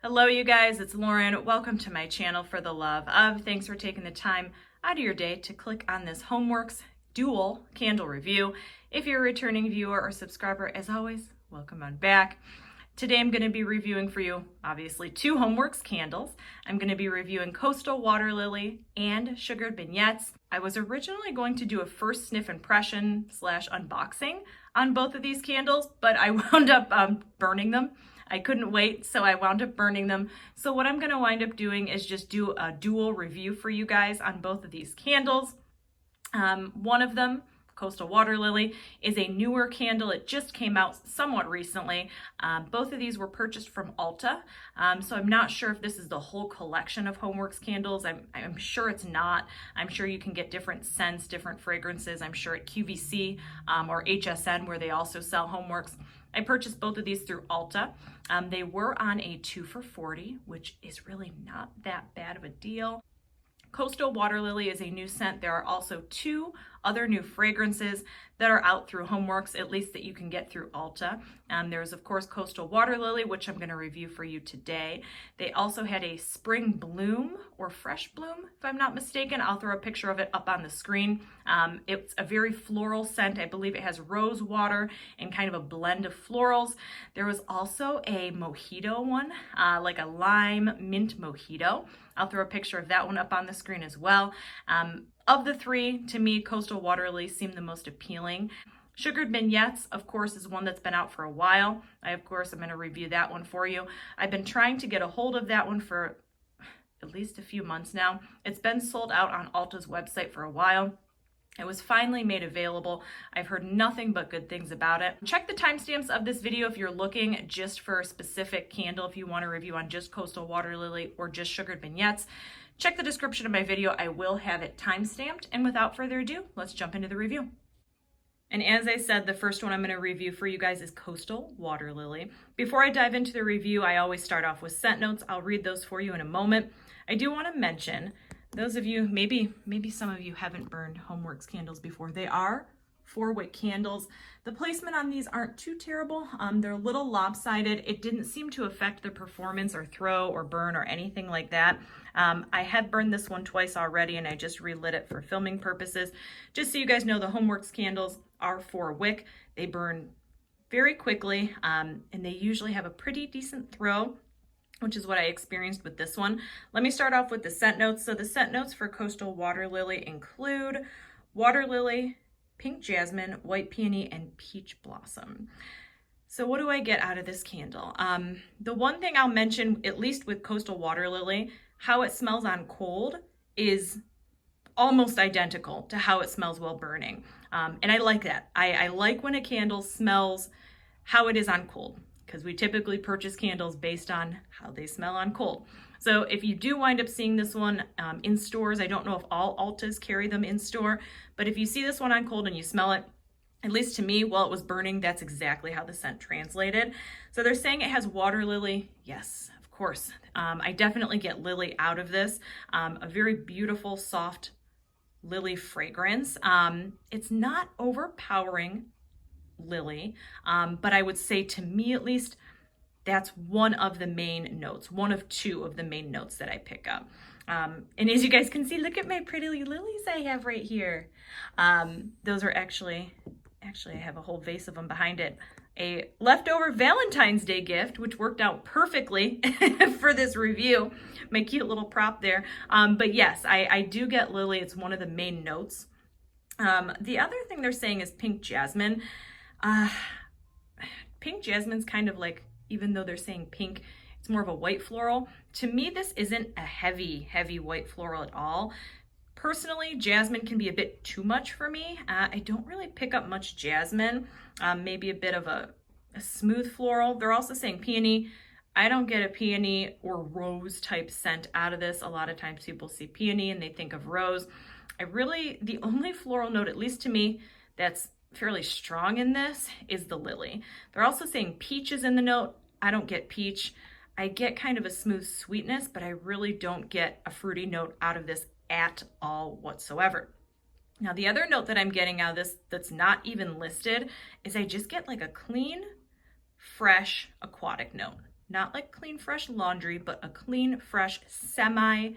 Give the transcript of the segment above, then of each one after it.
Hello you guys, it's Lauren. Welcome to my channel for the love of. Thanks for taking the time out of your day to click on this HomeWorx dual candle review. If you're a returning viewer or subscriber, as always, welcome on back. Today I'm going to be reviewing for you, obviously, two HomeWorx candles. I'm going to be reviewing Coastal Water Lily and Sugared Beignets. I was originally going to do a first sniff impression / unboxing on both of these candles, but I wound up burning them. I couldn't wait, so I wound up burning them. So what I'm going to wind up doing is just do a dual review for you guys on both of these candles. One of them, Coastal Water Lily, is a newer candle. It just came out somewhat recently. Both of these were purchased from ULTA, so I'm not sure if this is the whole collection of HomeWorx candles. I'm sure it's not. I'm sure you can get different scents, different fragrances. I'm sure at QVC or HSN, where they also sell HomeWorx. I purchased both of these through ULTA. They were on a 2 for $40, which is really not that bad of a deal. Coastal Water Lily is a new scent. There are also two other new fragrances that are out through HomeWorx, at least that you can get through ULTA. There's, of course, Coastal Water Lily, which I'm going to review for you today. They also had a Spring Bloom or Fresh Bloom, if I'm not mistaken. I'll throw a picture of it up on the screen. It's a very floral scent. I believe it has rose water and kind of a blend of florals. There was also a mojito one, like a lime mint mojito. I'll throw a picture of that one up on the screen as well. Of the three, to me, Coastal Water Lily seemed the most appealing. Sugared Beignets, of course, is one that's been out for a while. I'm going to review that one for you. I've been trying to get a hold of that one for at least a few months now. It's been sold out on ULTA's website for a while. It was finally made available. I've heard nothing but good things about it. Check the timestamps of this video if you're looking just for a specific candle, if you want a review on just Coastal Water Lily or just Sugared Beignets. Check the description of my video. I will have it timestamped. And without further ado, let's jump into the review. And as I said, the first one I'm going to review for you guys is Coastal Water Lily. Before I dive into the review, I always start off with scent notes. I'll read those for you in a moment. I do want to mention, those of you, maybe some of you haven't burned HomeWorx candles before. They are 4-wick candles. The placement on these aren't too terrible. They're a little lopsided. It didn't seem to affect the performance or throw or burn or anything like that. I have burned this one twice already, and I just relit it for filming purposes. Just so you guys know, the HomeWorx candles are 4-wick. They burn very quickly, and they usually have a pretty decent throw, which is what I experienced with this one. Let me start off with the scent notes. So the scent notes for Coastal Water Lily include water lily, pink jasmine, white peony, and peach blossom. So what do I get out of this candle? The one thing I'll mention, at least with Coastal Water Lily, how it smells on cold is almost identical to how it smells while burning. And I like that. I like when a candle smells how it is on cold, because we typically purchase candles based on how they smell on cold. So if you do wind up seeing this one in stores, I don't know if all ULTAs carry them in store, but if you see this one on cold and you smell it, at least to me, while it was burning, that's exactly how the scent translated. So they're saying it has water lily. Yes, of course. I definitely get lily out of this. A very beautiful, soft lily fragrance. It's not overpowering lily, but I would say, to me at least, that's one of the main notes, one of two of the main notes that I pick up. And as you guys can see, look at my pretty lilies I have right here. Those are actually I have a whole vase of them behind it. A leftover Valentine's Day gift, which worked out perfectly for this review. My cute little prop there. But yes, I do get lily. It's one of the main notes. The other thing they're saying is pink jasmine. Pink jasmine's kind of like, even though they're saying pink, it's more of a white floral. To me, this isn't a heavy white floral at all. Personally, jasmine can be a bit too much for me. I don't really pick up much jasmine. Maybe a bit of a smooth floral. They're also saying peony. I don't get a peony or rose type scent out of this. A lot of times people see peony and they think of rose. The only floral note, at least to me, that's fairly strong in this is the lily. They're also saying peach is in the note. I don't get peach. I get kind of a smooth sweetness, but I really don't get a fruity note out of this at all whatsoever. Now, the other note that I'm getting out of this that's not even listed is I just get like a clean, fresh aquatic note. not like clean, fresh laundry, but a clean, fresh, semi-aquatic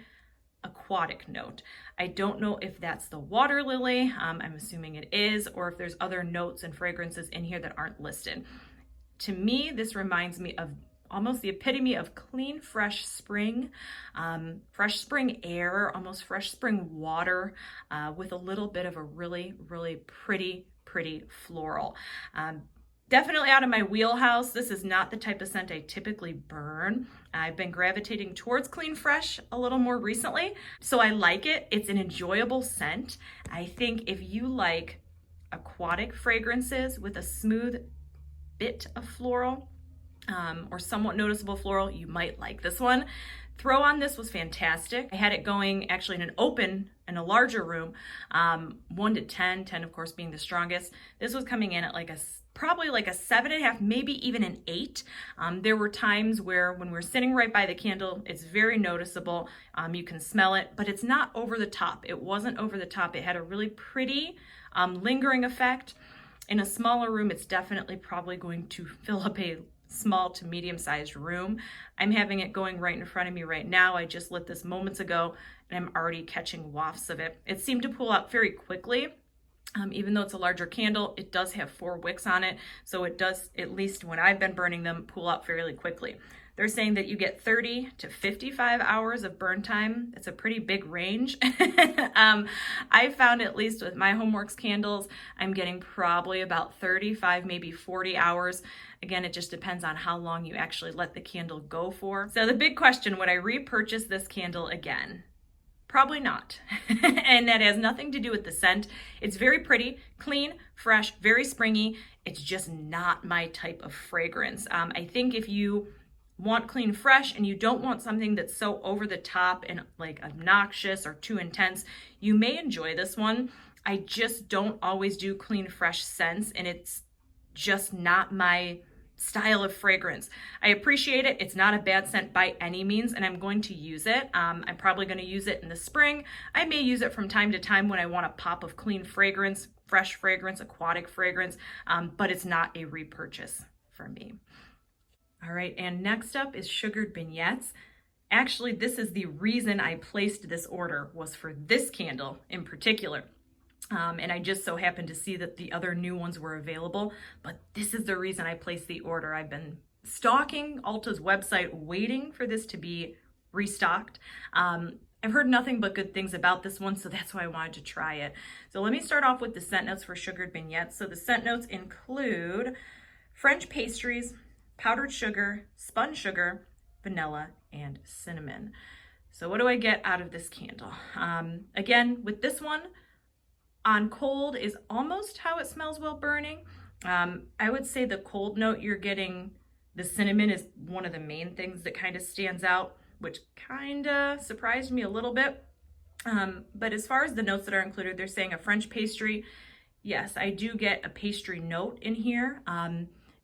note. I don't know if that's the water lily, I'm assuming it is, or if there's other notes and fragrances in here that aren't listed. To me, this reminds me of almost the epitome of clean, fresh spring air, almost fresh spring water, with a little bit of a really, really pretty floral. Definitely out of my wheelhouse. This is not the type of scent I typically burn. I've been gravitating towards clean, fresh a little more recently, so I like it. It's an enjoyable scent. I think if you like aquatic fragrances with a smooth bit of floral, or somewhat noticeable floral, you might like this one. Throw on this was fantastic. I had it going actually in an open, in a larger room, 1 to 10, 10 of course being the strongest. This was coming in at like probably like a 7.5, maybe even an 8. There were times where when we're sitting right by the candle, it's very noticeable. You can smell it, but it's not over the top. It wasn't over the top. It had a really pretty lingering effect. In a smaller room, it's definitely probably going to fill up a small to medium-sized room. I'm having it going right in front of me right now. I just lit this moments ago and I'm already catching wafts of it. It seemed to pull out very quickly. Even though it's a larger candle, it does have 4 wicks on it. So it does, at least when I've been burning them, pull out fairly quickly. They're saying that you get 30 to 55 hours of burn time. It's a pretty big range. I found, at least with my HomeWorx candles, I'm getting probably about 35, maybe 40 hours. Again, it just depends on how long you actually let the candle go for. So the big question, would I repurchase this candle again? Probably not. And that has nothing to do with the scent. It's very pretty, clean, fresh, very springy. It's just not my type of fragrance. I think if you want clean, fresh, and you don't want something that's so over the top and like obnoxious or too intense, you may enjoy this one. I just don't always do clean, fresh scents, and it's just not my style of fragrance. I appreciate it. It's not a bad scent by any means, and I'm going to use it. I'm probably going to use it in the spring. I may use it from time to time when I want a pop of clean fragrance, fresh fragrance, aquatic fragrance, but it's not a repurchase for me. All right, and next up is sugared beignets. Actually, this is the reason I placed this order, was for this candle in particular. And I just so happened to see that the other new ones were available, but this is the reason I placed the order. I've been stalking ULTA's website, waiting for this to be restocked. I've heard nothing but good things about this one, so that's why I wanted to try it. So let me start off with the scent notes for sugared beignets. So the scent notes include French pastries, powdered sugar, spun sugar, vanilla, and cinnamon. So what do I get out of this candle? Again, with this one, on cold is almost how it smells while burning. I would say the cold note you're getting, the cinnamon is one of the main things that kind of stands out, which kind of surprised me a little bit. But as far as the notes that are included, they're saying a French pastry. Yes, I do get a pastry note in here.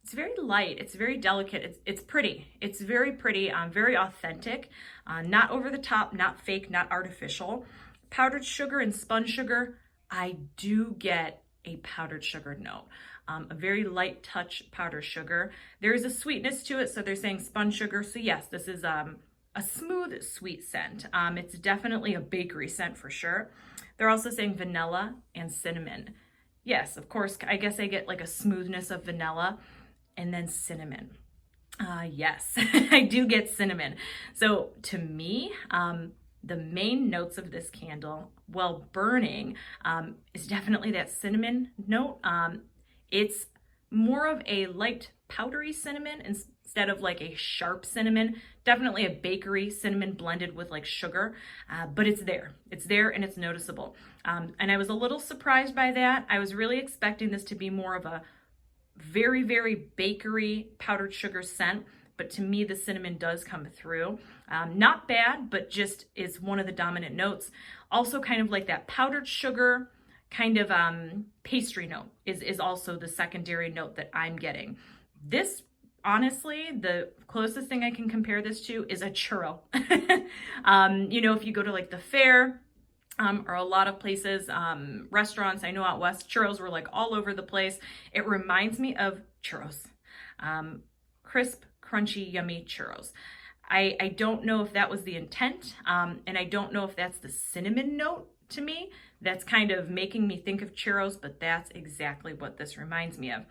It's very light, it's very delicate, it's pretty. It's very pretty, very authentic, not over the top, not fake, not artificial. Powdered sugar and spun sugar, I do get a powdered sugar note. A very light touch powdered sugar. There is a sweetness to it, so they're saying spun sugar. So yes, this is a smooth, sweet scent. It's definitely a bakery scent for sure. They're also saying vanilla and cinnamon. Yes, of course, I guess I get like a smoothness of vanilla. And then cinnamon. Yes, I do get cinnamon. So to me, the main notes of this candle, while burning, is definitely that cinnamon note. It's more of a light powdery cinnamon instead of like a sharp cinnamon. Definitely a bakery cinnamon blended with like sugar, but it's there. It's there and it's noticeable. And I was a little surprised by that. I was really expecting this to be more of a very, very bakery powdered sugar scent, but to me the cinnamon does come through. Not bad, but just is one of the dominant notes. Also kind of like that powdered sugar kind of pastry note is also the secondary note that I'm getting. This, honestly, the closest thing I can compare this to is a churro. You know, if you go to like the fair, or a lot of places, restaurants, I know out west, churros were like all over the place. It reminds me of churros. Crisp, crunchy, yummy churros. I don't know if that was the intent, and I don't know if that's the cinnamon note to me that's kind of making me think of churros, but that's exactly what this reminds me of.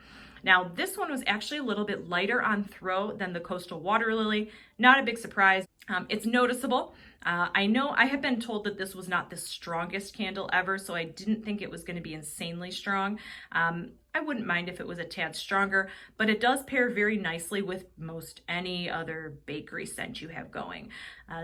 Now, this one was actually a little bit lighter on throat than the Coastal Water Lily. Not a big surprise. It's noticeable. I know I have been told that this was not the strongest candle ever, so I didn't think it was going to be insanely strong. I wouldn't mind if it was a tad stronger, but it does pair very nicely with most any other bakery scent you have going.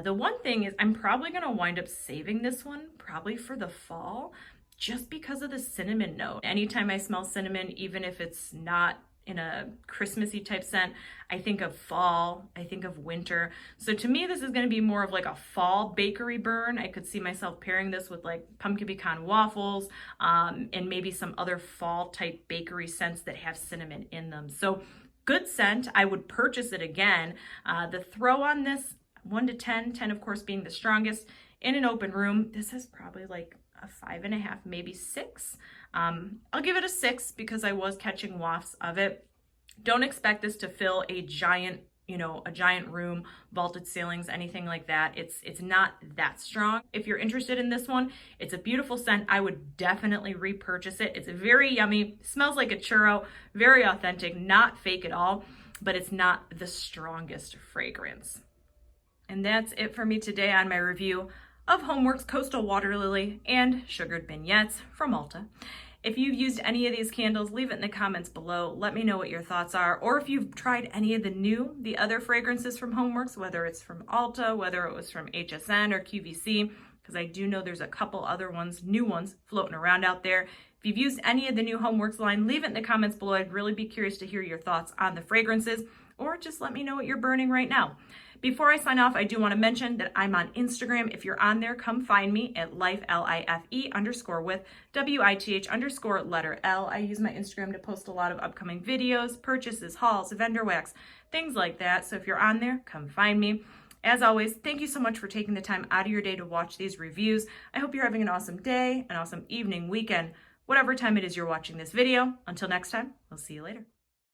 The one thing is I'm probably going to wind up saving this one probably for the fall, just because of the cinnamon note. Anytime I smell cinnamon, even if it's not in a Christmassy type scent, I think of fall, I think of winter. So to me, this is gonna be more of like a fall bakery burn. I could see myself pairing this with like pumpkin pecan waffles, and maybe some other fall type bakery scents that have cinnamon in them. So good scent, I would purchase it again. The throw on this, 1 to 10, 10 of course being the strongest. In an open room, this is probably like a 5.5, maybe 6. I'll give it a 6 because I was catching wafts of it. Don't expect this to fill a giant, a giant room, vaulted ceilings, anything like that. It's not that strong. If you're interested in this one, it's a beautiful scent. I would definitely repurchase it. It's very yummy, smells like a churro, very authentic, not fake at all, but it's not the strongest fragrance. And that's it for me today on my review of HomeWorx Coastal Water Lily and Sugared Beignets from ULTA. If you've used any of these candles, leave it in the comments below. Let me know what your thoughts are, or if you've tried any of the other fragrances from HomeWorx, whether it's from ULTA, whether it was from HSN or QVC, because I do know there's a couple other ones, new ones, floating around out there. If you've used any of the new HomeWorx line, leave it in the comments below. I'd really be curious to hear your thoughts on the fragrances, or just let me know what you're burning right now. Before I sign off, I do want to mention that I'm on Instagram. If you're on there, come find me at life, LIFE_with, WITH_L. I use my Instagram to post a lot of upcoming videos, purchases, hauls, vendor wax, things like that. So if you're on there, come find me. As always, thank you so much for taking the time out of your day to watch these reviews. I hope you're having an awesome day, an awesome evening, weekend, whatever time it is you're watching this video. Until next time, we'll see you later.